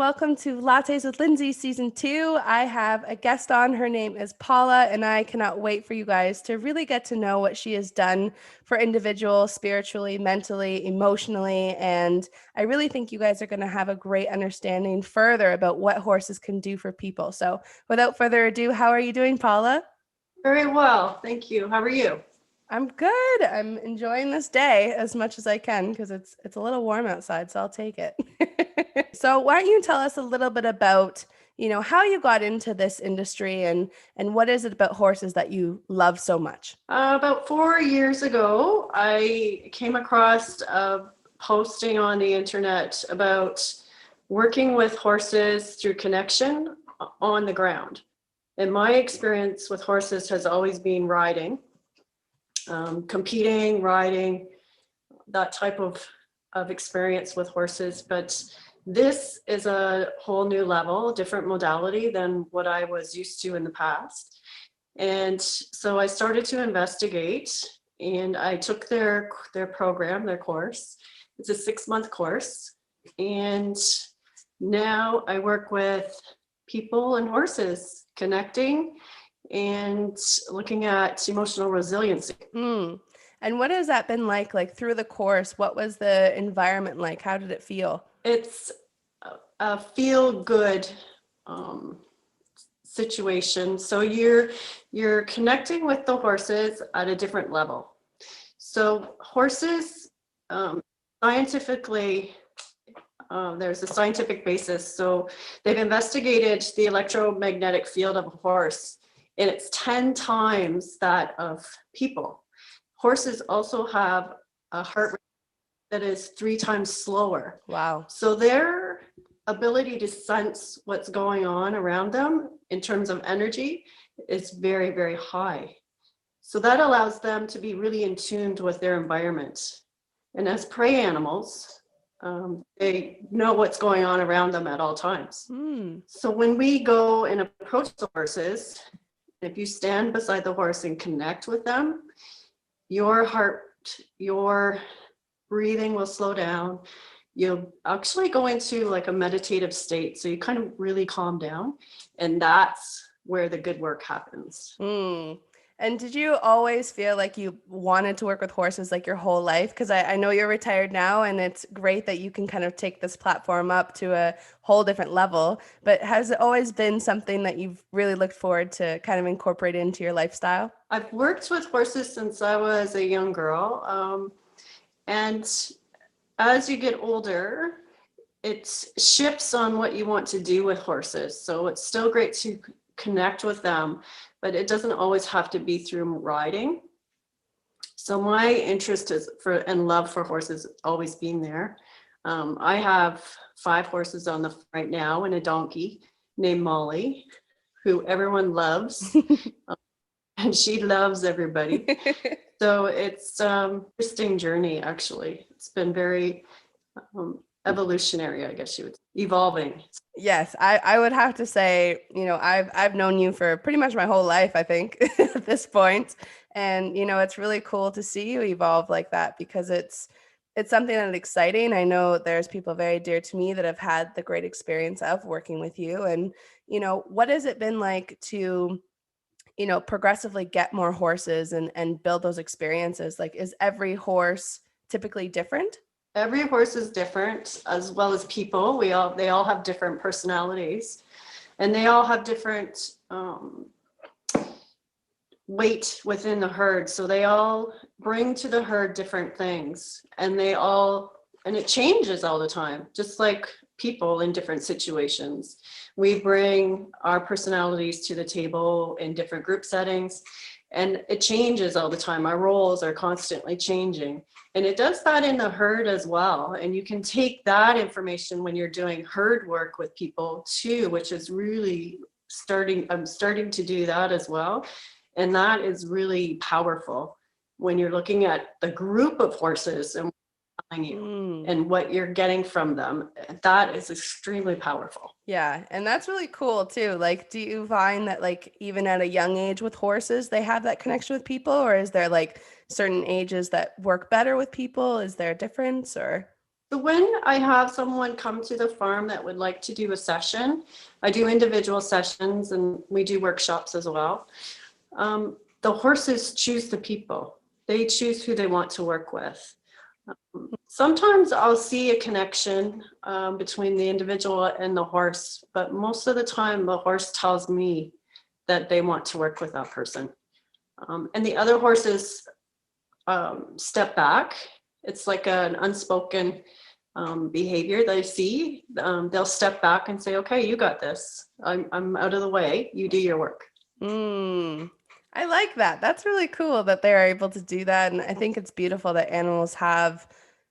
welcome to Lattes with Lindsay Season 2. I have a guest on. Her name is Paula, and I cannot wait for you guys to really get to know what she has done for individuals spiritually, mentally, emotionally, and I really think you guys are going to have a great understanding further about what horses can do for people. So without further ado, how are you doing, Paula? Very well, thank you. How are you? I'm good. I'm enjoying this day as much as I can because it's a little warm outside, so I'll take it. So why don't you tell us a little bit about, how you got into this industry and what is it about horses that you love so much? About 4 years ago, I came across a posting on the internet about working with horses through connection on the ground. And my experience with horses has always been riding, competing, riding, that type of experience with horses. But this is a whole new level, different modality than what I was used to in the past. And so I started to investigate and I took their program, their course. It's a 6-month course. And now I work with people and horses, connecting and looking at emotional resiliency. And what has that been like through the course? What was the environment like? How did it feel? It's a feel good situation. So you're connecting with the horses at a different level. So horses, scientifically, there's a scientific basis. So they've investigated the electromagnetic field of a horse, and it's 10 times that of people. Horses also have a heart rate that is 3 times slower. Wow. So their ability to sense what's going on around them in terms of energy is very, very high. So that allows them to be really in tune with their environment. And as prey animals, they know what's going on around them at all times. So when we go and approach the horses, if you stand beside the horse and connect with them, your heart, your breathing will slow down. You'll actually go into like a meditative state. So you kind of really calm down. And that's where the good work happens. And did you always feel like you wanted to work with horses like your whole life? Because I know you're retired now, and it's great that you can kind of take this platform up to a whole different level. But has it always been something that you've really looked forward to kind of incorporate into your lifestyle? I've worked with horses since I was a young girl. And as you get older, it shifts on what you want to do with horses. So it's still great to connect with them, but it doesn't always have to be through riding. So my interest and love for horses has always been there. I have 5 horses on the right now and a donkey named Molly, who everyone loves. And she loves everybody. So it's an interesting journey, actually. It's been very evolutionary, I guess you would say, evolving. Yes, I would have to say, I've known you for pretty much my whole life, I think, at this point. And, it's really cool to see you evolve like that because it's something that's exciting. I know there's people very dear to me that have had the great experience of working with you. And, what has it been like to progressively get more horses and build those experiences? Like, is every horse typically different? Every horse is different, as well as people. They all have different personalities, and they all have different weight within the herd. So they all bring to the herd different things, and it changes all the time, just like people in different situations. We bring our personalities to the table in different group settings, and it changes all the time. Our roles are constantly changing, and it does that in the herd as well. And you can take that information when you're doing herd work with people too, which is really I'm starting to do that as well. And that is really powerful when you're looking at the group of horses and you and what you're getting from them. That is extremely powerful. Yeah, and that's really cool too. Like, do you find that like even at a young age with horses, they have that connection with people, or is there like certain ages that work better with people? Is there a difference or? So when I have someone come to the farm that would like to do a session, I do individual sessions and we do workshops as well. The horses choose the people. They choose who they want to work with. Sometimes I'll see a connection between the individual and the horse, but most of the time the horse tells me that they want to work with that person. And the other horses step back. It's like an unspoken behavior that I see. They'll step back and say, okay, you got this. I'm out of the way. You do your work. I like that. That's really cool that they're able to do that. And I think it's beautiful that animals have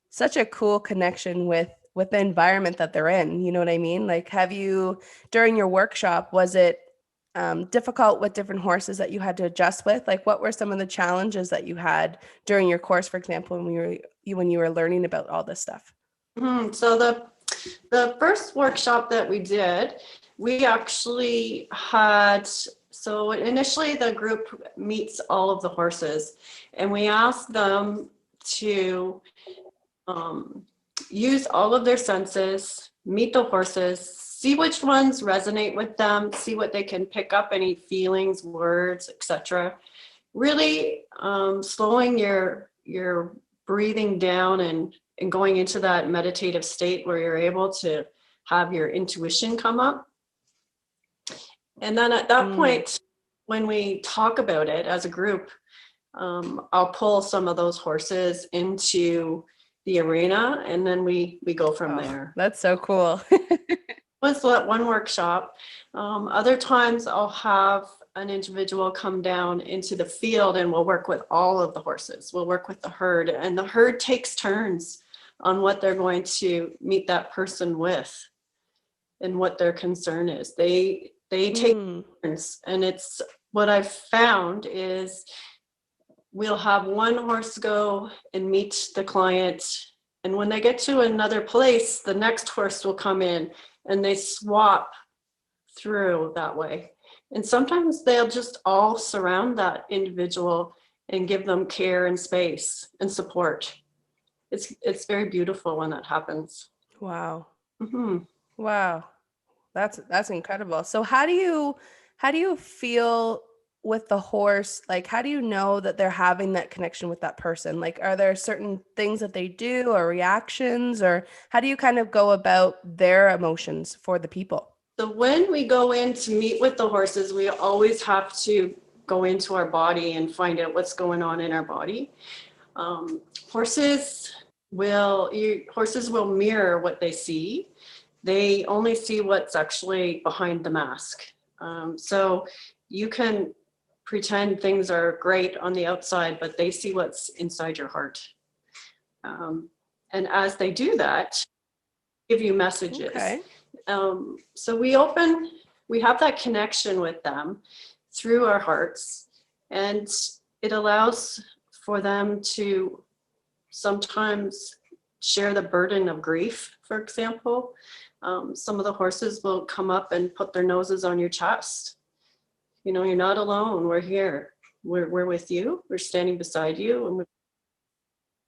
such a cool connection with the environment that they're in. You know what I mean? Like, have you, during your workshop, was it difficult with different horses that you had to adjust with? Like, what were some of the challenges that you had during your course, for example, when you were learning about all this stuff? So the first workshop that we did, we actually had, so initially the group meets all of the horses and we ask them to use all of their senses, meet the horses, see which ones resonate with them, see what they can pick up, any feelings, words, etc. Really slowing your breathing down and going into that meditative state where you're able to have your intuition come up. And then at that point, when we talk about it as a group, I'll pull some of those horses into the arena and then we go from there. That's so cool. Was that one workshop. Other times I'll have an individual come down into the field and we'll work with all of the horses. We'll work with the herd and the herd takes turns on what they're going to meet that person with and what their concern is. They take turns, and it's what I've found is we'll have one horse go and meet the client, and when they get to another place, the next horse will come in and they swap through that way. And sometimes they'll just all surround that individual and give them care and space and support. It's very beautiful when that happens. Wow. Mm-hmm. Wow. That's incredible. So how do you feel with the horse? Like, how do you know that they're having that connection with that person? Like, are there certain things that they do or reactions, or how do you kind of go about their emotions for the people? So when we go in to meet with the horses, we always have to go into our body and find out what's going on in our body. Horses will mirror what they see. They only see what's actually behind the mask. So you can pretend things are great on the outside, but they see what's inside your heart. And as they do that, give you messages. Okay. So we have that connection with them through our hearts, and it allows for them to sometimes share the burden of grief, for example. Some of the horses will come up and put their noses on your chest. You know, you're not alone. We're here. We're with you. We're standing beside you.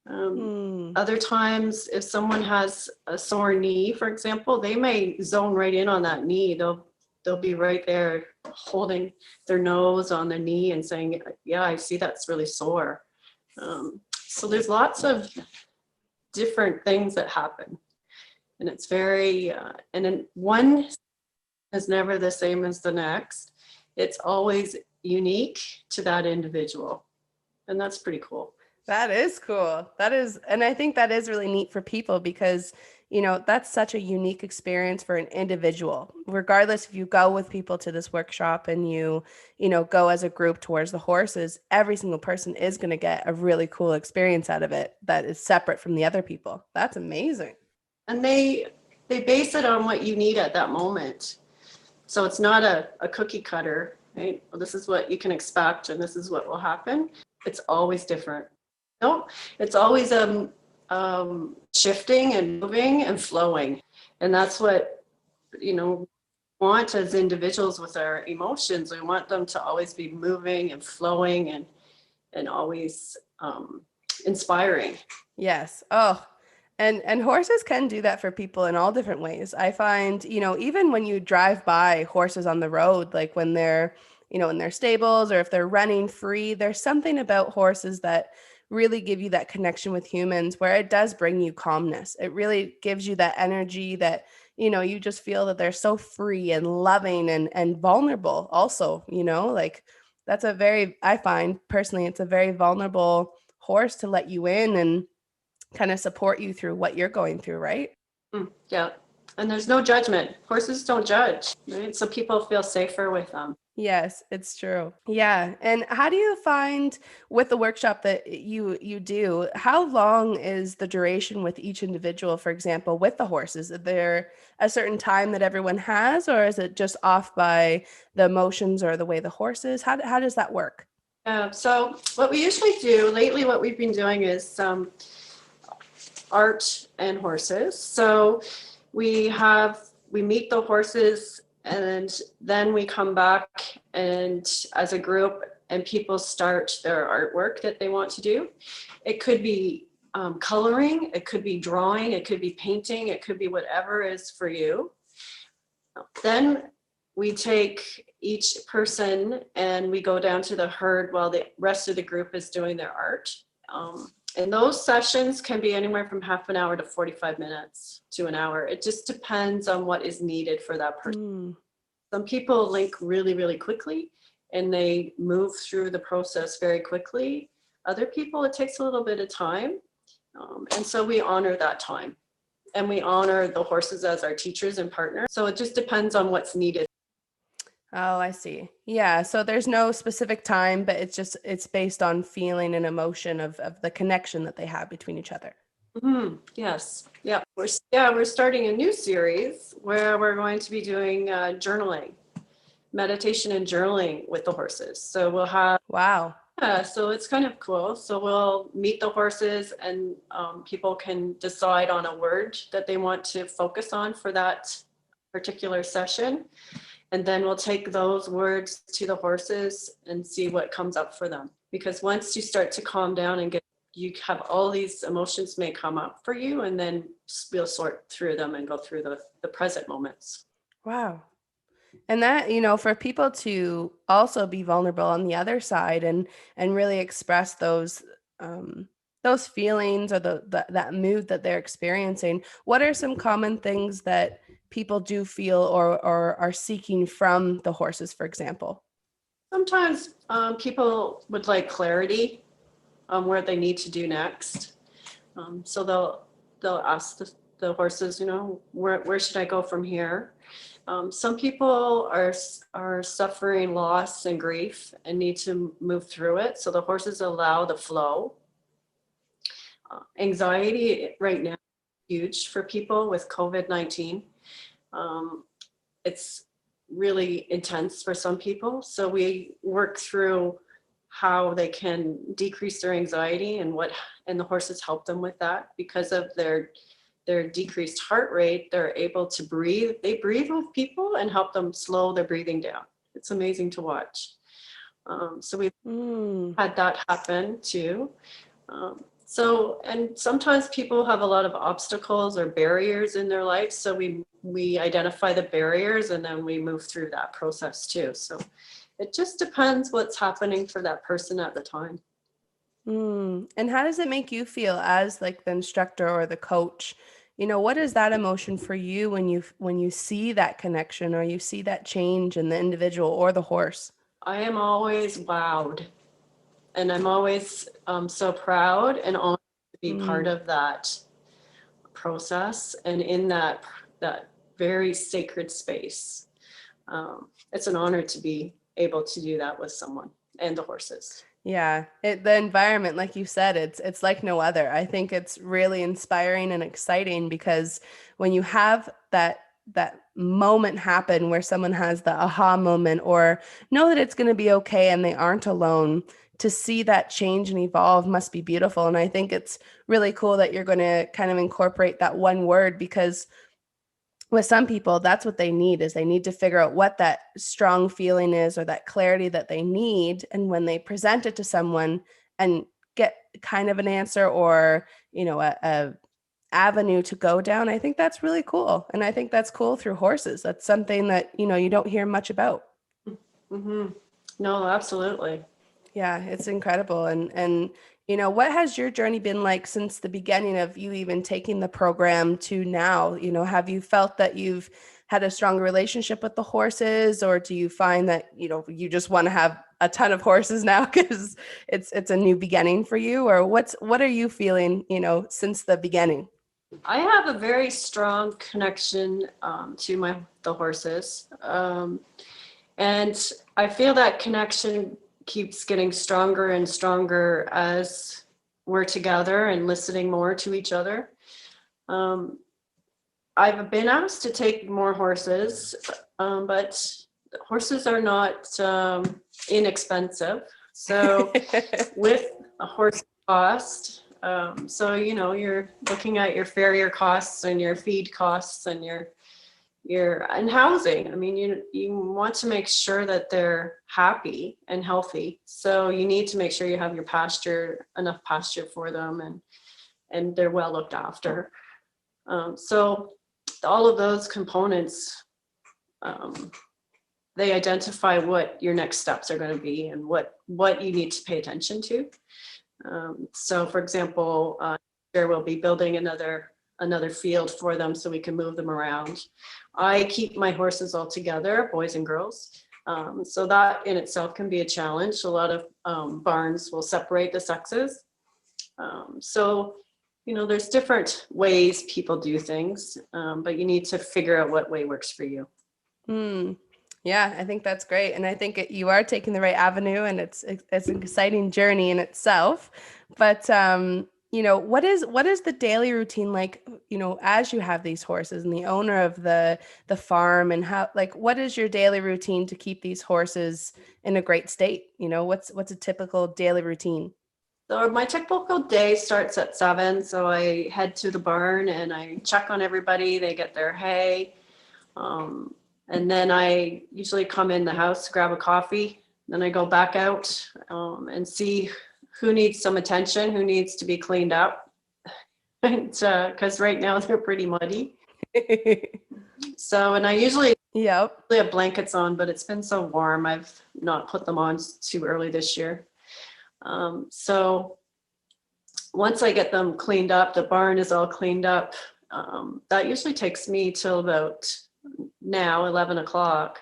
And other times, if someone has a sore knee, for example, they may zone right in on that knee. They'll be right there holding their nose on the knee and saying, yeah, I see that's really sore. So there's lots of different things that happen. And it's very, and then one is never the same as the next. It's always unique to that individual. And that's pretty cool. That is cool. And I think that is really neat for people because, you know, that's such a unique experience for an individual. Regardless if you go with people to this workshop and you know, go as a group towards the horses, every single person is going to get a really cool experience out of it that is separate from the other people. That's amazing. And they base it on what you need at that moment. So it's not a cookie cutter, right? Well, this is what you can expect and this is what will happen. It's always different. No, it's always shifting and moving and flowing. And that's what, you know, we want as individuals with our emotions. We want them to always be moving and flowing and always inspiring. Yes. Oh, And horses can do that for people in all different ways. I find, even when you drive by horses on the road, like when they're, in their stables or if they're running free, there's something about horses that really give you that connection with humans where it does bring you calmness. It really gives you that energy that, you just feel that they're so free and loving and vulnerable also, like that's I find personally, it's a very vulnerable horse to let you in and kind of support you through what you're going through, right? Yeah. And there's no judgment. Horses don't judge, right? So people feel safer with them. Yes, it's true. Yeah. And how do you find with the workshop that you do, how long is the duration with each individual, for example, with the horses? Is there a certain time that everyone has, or is it just off by the emotions or the way the horse is? How does that work? So what we usually do lately, what we've been doing is art and horses. So we meet the horses and then we come back and as a group and people start their artwork that they want to do. It could be coloring, it could be drawing, it could be painting, it could be whatever is for you. Then we take each person and we go down to the herd while the rest of the group is doing their art. And those sessions can be anywhere from half an hour to 45 minutes to an hour. It just depends on what is needed for that person. Some people link really, really quickly and they move through the process very quickly. Other people, it takes a little bit of time. And so we honor that time. And we honor the horses as our teachers and partners. So it just depends on what's needed. Oh, I see. Yeah. So there's no specific time, but it's based on feeling and emotion of the connection that they have between each other. Yes. Yeah. We're starting a new series where we're going to be doing journaling, meditation and journaling with the horses. So we'll have, Wow. so it's kind of cool. So we'll meet the horses and people can decide on a word that they want to focus on for that particular session. And then we'll take those words to the horses and see what comes up for them. Because once you start to calm down and you have all these emotions may come up for you, and then we'll sort through them and go through the present moments. Wow. And that, for people to also be vulnerable on the other side and really express those feelings or that mood that they're experiencing, what are some common things that people do feel or are seeking from the horses, for example? Sometimes people would like clarity on where they need to do next. So they'll ask the horses, where should I go from here? Some people are suffering loss and grief and need to move through it. So the horses allow the flow. Anxiety right now is huge for people with COVID-19. It's really intense for some people. So we work through how they can decrease their anxiety and the horses help them with that because of their decreased heart rate. They're able to breathe. They breathe with people and help them slow their breathing down. It's amazing to watch. So we've had that happen too. And sometimes people have a lot of obstacles or barriers in their life. So we identify the barriers and then we move through that process too. So it just depends what's happening for that person at the time. And how does it make you feel as like the instructor or the coach? What is that emotion for you when you see that connection or you see that change in the individual or the horse? I am always wowed. And I'm always so proud and honored to be part of that process and in that very sacred space. It's an honor to be able to do that with someone and the horses. Yeah, the environment, like you said, it's like no other. I think it's really inspiring and exciting because when you have that moment happen where someone has the aha moment or know that it's going to be okay and they aren't alone, to see that change and evolve must be beautiful. And I think it's really cool that you're going to kind of incorporate that one word because with some people, that's what they need is they need to figure out what that strong feeling is or that clarity that they need. And when they present it to someone and get kind of an answer or, avenue to go down. I think that's really cool. And I think that's cool through horses. That's something that, you don't hear much about. Hmm. No, absolutely. Yeah, it's incredible. And what has your journey been like since the beginning of you even taking the program to now? Have you felt that you've had a stronger relationship with the horses, or do you find that, you just want to have a ton of horses now because it's a new beginning for you? Or what are you feeling, since the beginning? I have a very strong connection to the horses. And I feel that connection keeps getting stronger and stronger as we're together and listening more to each other. Um, I've been asked to take more horses, but horses are not inexpensive. So with a horse cost, so you're looking at your farrier costs and your feed costs and your and housing. I mean, you want to make sure that they're happy and healthy. So you need to make sure you have enough pasture for them, and they're well looked after. So all of those components, they identify what your next steps are going to be and what you need to pay attention to. So for example, there will be building another field for them so we can move them around. I keep my horses all together, boys and girls. So that in itself can be a challenge. A lot of barns will separate the sexes. So, there's different ways people do things, but you need to figure out what way works for you. Hmm. Yeah, I think that's great, and I think you are taking the right avenue, and it's an exciting journey in itself. But what is the daily routine like? As you have these horses and the owner of the farm, and how what is your daily routine to keep these horses in a great state? What's a typical daily routine? So my typical day starts at 7. So I head to the barn and I check on everybody. They get their hay. And then I usually come in the house, grab a coffee. Then I go back out and see who needs some attention, who needs to be cleaned up. And because right now they're pretty muddy. So, and I usually Yep. have blankets on, but it's been so warm. I've not put them on too early this year. So once I get them cleaned up, the barn is all cleaned up. That usually takes me till about now 11 o'clock.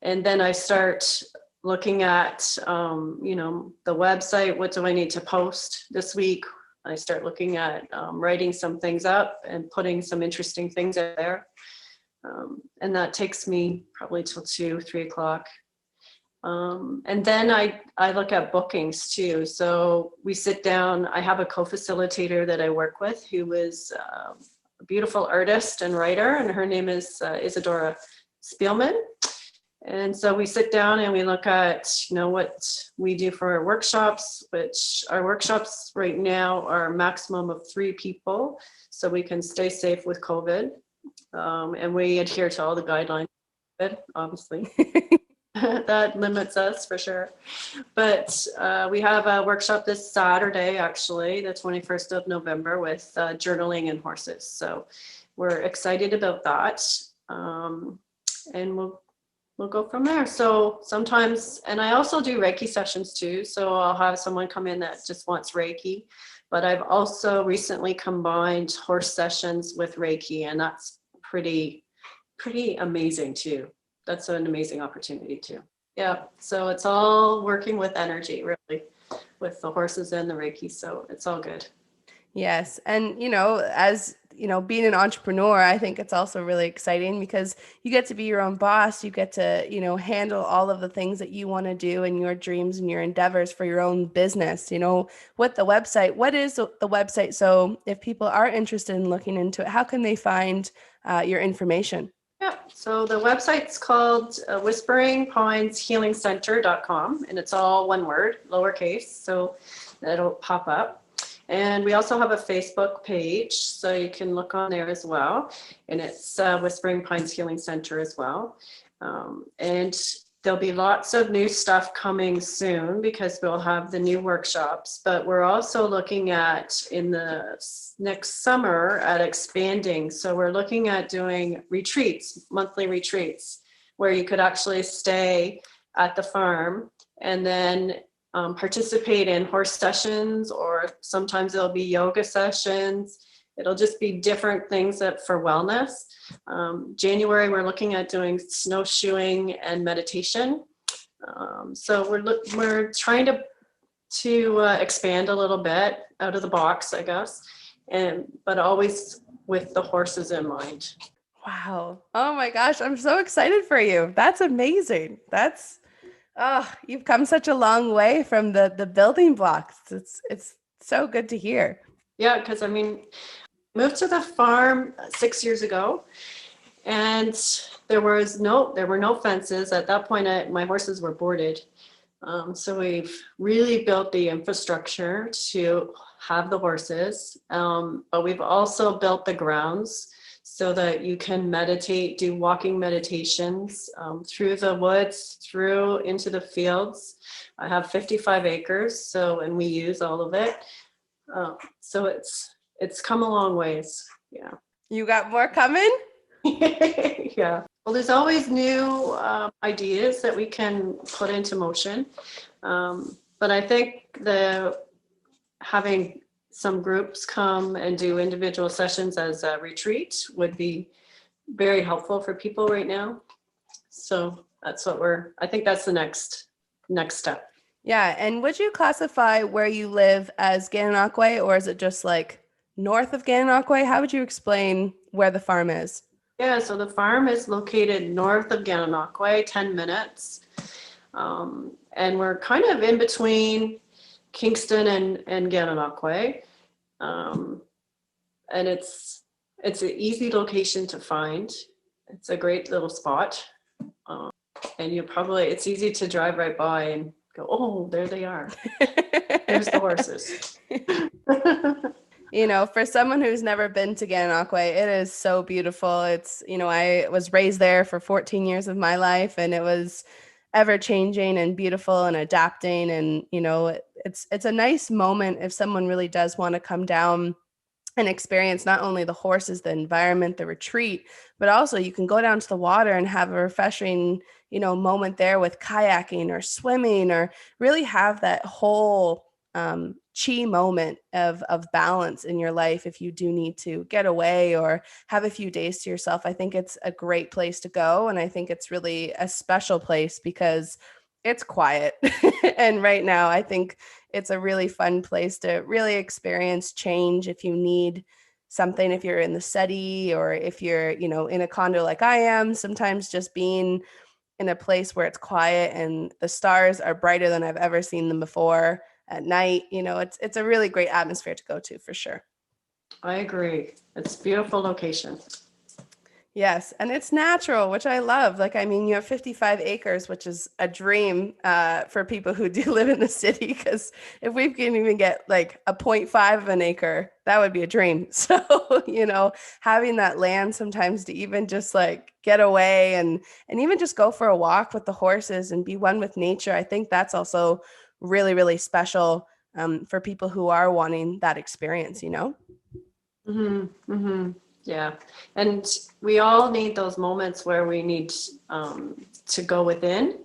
And then I start looking at, the website. What do I need to post this week? I start looking at writing some things up and putting some interesting things out there. And that takes me probably till 2, 3 o'clock. And then I look at bookings too. So we sit down. I have a co-facilitator that I work with who is a beautiful artist and writer, and her name is Isadora Spielman. And so we sit down and we look at, what we do for our workshops, which our workshops right now are a maximum of 3 people, so we can stay safe with COVID. And we adhere to all the guidelines, obviously. That limits us for sure. But we have a workshop this Saturday, actually, the 21st of November, with journaling and horses. So we're excited about that. And we'll go from there. So sometimes, and I also do Reiki sessions too. So I'll have someone come in that just wants Reiki. But I've also recently combined horse sessions with Reiki, and that's pretty amazing too. That's an amazing opportunity too. Yeah, so it's all working with energy, really, with the horses and the Reiki. So it's all good. Yes. And, as being an entrepreneur, I think it's also really exciting because you get to be your own boss. You get to, handle all of the things that you want to do and your dreams and your endeavors for your own business. With the website, what is the website? So if people are interested in looking into it, how can they find your information? Yeah, so the website's called whisperingpineshealingcenter.com, and it's all one word, lowercase, so that'll pop up. And we also have a Facebook page, so you can look on there as well. And it's Whispering Pines Healing Center as well. And There'll be lots of new stuff coming soon because we'll have the new workshops, but we're also looking at in the next summer at expanding. So we're looking at doing retreats, monthly retreats, where you could actually stay at the farm and then participate in horse sessions, or sometimes there'll be yoga sessions. It'll just be different things that for wellness. January, we're looking at doing snowshoeing and meditation. So we're trying to expand a little bit out of the box, I guess, but always with the horses in mind. Wow. Oh my gosh, I'm so excited for you. That's amazing. You've come such a long way from the building blocks. It's so good to hear. Yeah, because I mean, moved to the farm 6 years ago, and there were no fences at that point. My horses were boarded, so we've really built the infrastructure to have the horses, but we've also built the grounds so that you can meditate, do walking meditations through the woods, through into the fields. I have 55 acres, and we use all of it. So it's come a long ways. Yeah. You got more coming? Yeah. Well, there's always new ideas that we can put into motion. But I think having some groups come and do individual sessions as a retreat would be very helpful for people right now. So that's I think that's the next step. Yeah. And would you classify where you live as Gananoque, or is it just like north of Gananoque? How would you explain where the farm is? Yeah, so the farm is located north of Gananoque, 10 minutes. And we're kind of in between Kingston and Gananoque. And it's an easy location to find. It's a great little spot. And it's easy to drive right by and go, oh, there they are. There's the horses. For someone who's never been to Gananoque, it is so beautiful. It's, I was raised there for 14 years of my life, and it was ever changing and beautiful and adapting. And, it's a nice moment if someone really does want to come down and experience not only the horses, the environment, the retreat, but also you can go down to the water and have a refreshing, moment there with kayaking or swimming, or really have that whole chi moment of balance in your life if you do need to get away or have a few days to yourself. I think it's a great place to go. And I think it's really a special place because it's quiet. And right now, I think it's a really fun place to really experience change if you need something, if you're in the city or if you're, in a condo like I am. Sometimes just being in a place where it's quiet and the stars are brighter than I've ever seen them before at night, it's a really great atmosphere to go to for sure. I agree. It's a beautiful location. Yes. And it's natural, which I love. You have 55 acres, which is a dream for people who do live in the city, because if we can even get like a 0.5 of an acre, that would be a dream. So, having that land sometimes to even just like get away and even just go for a walk with the horses and be one with nature, I think that's also really, really special for people who are wanting that experience, Mm-hmm, mm-hmm. Yeah. And we all need those moments where we need to go within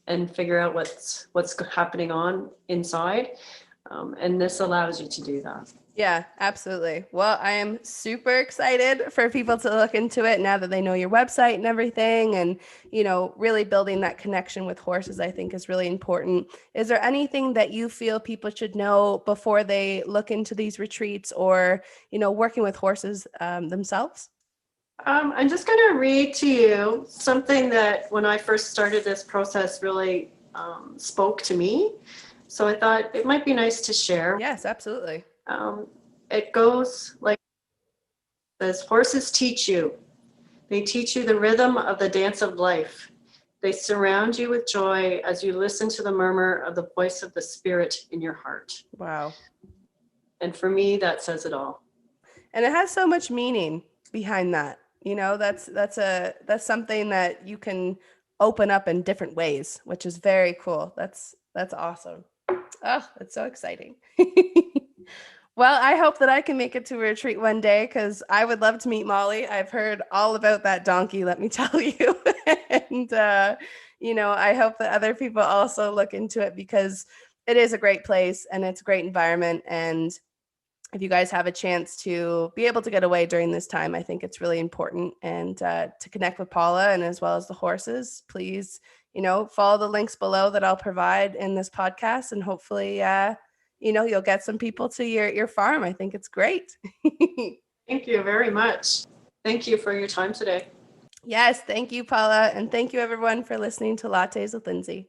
and figure out what's happening on inside. And this allows you to do that. Yeah, absolutely. Well, I am super excited for people to look into it now that they know your website and everything. And, really building that connection with horses, I think, is really important. Is there anything that you feel people should know before they look into these retreats or, working with horses themselves? I'm just going to read to you something that when I first started this process really spoke to me. So I thought it might be nice to share. Yes, absolutely. It goes like this: horses teach you. They teach you the rhythm of the dance of life. They surround you with joy as you listen to the murmur of the voice of the spirit in your heart. Wow. And for me, that says it all. And it has so much meaning behind that. That's something that you can open up in different ways, which is very cool. That's awesome. Oh, that's so exciting. Well, I hope that I can make it to a retreat one day because I would love to meet Molly. I've heard all about that donkey, let me tell you. And, I hope that other people also look into it because it is a great place and it's a great environment. And if you guys have a chance to be able to get away during this time, I think it's really important. And to connect with Paula and as well as the horses, please, follow the links below that I'll provide in this podcast. And hopefully, you'll get some people to your farm. I think it's great. Thank you very much. Thank you for your time today. Yes, thank you, Paula. And thank you, everyone, for listening to Lattes with Lindsay.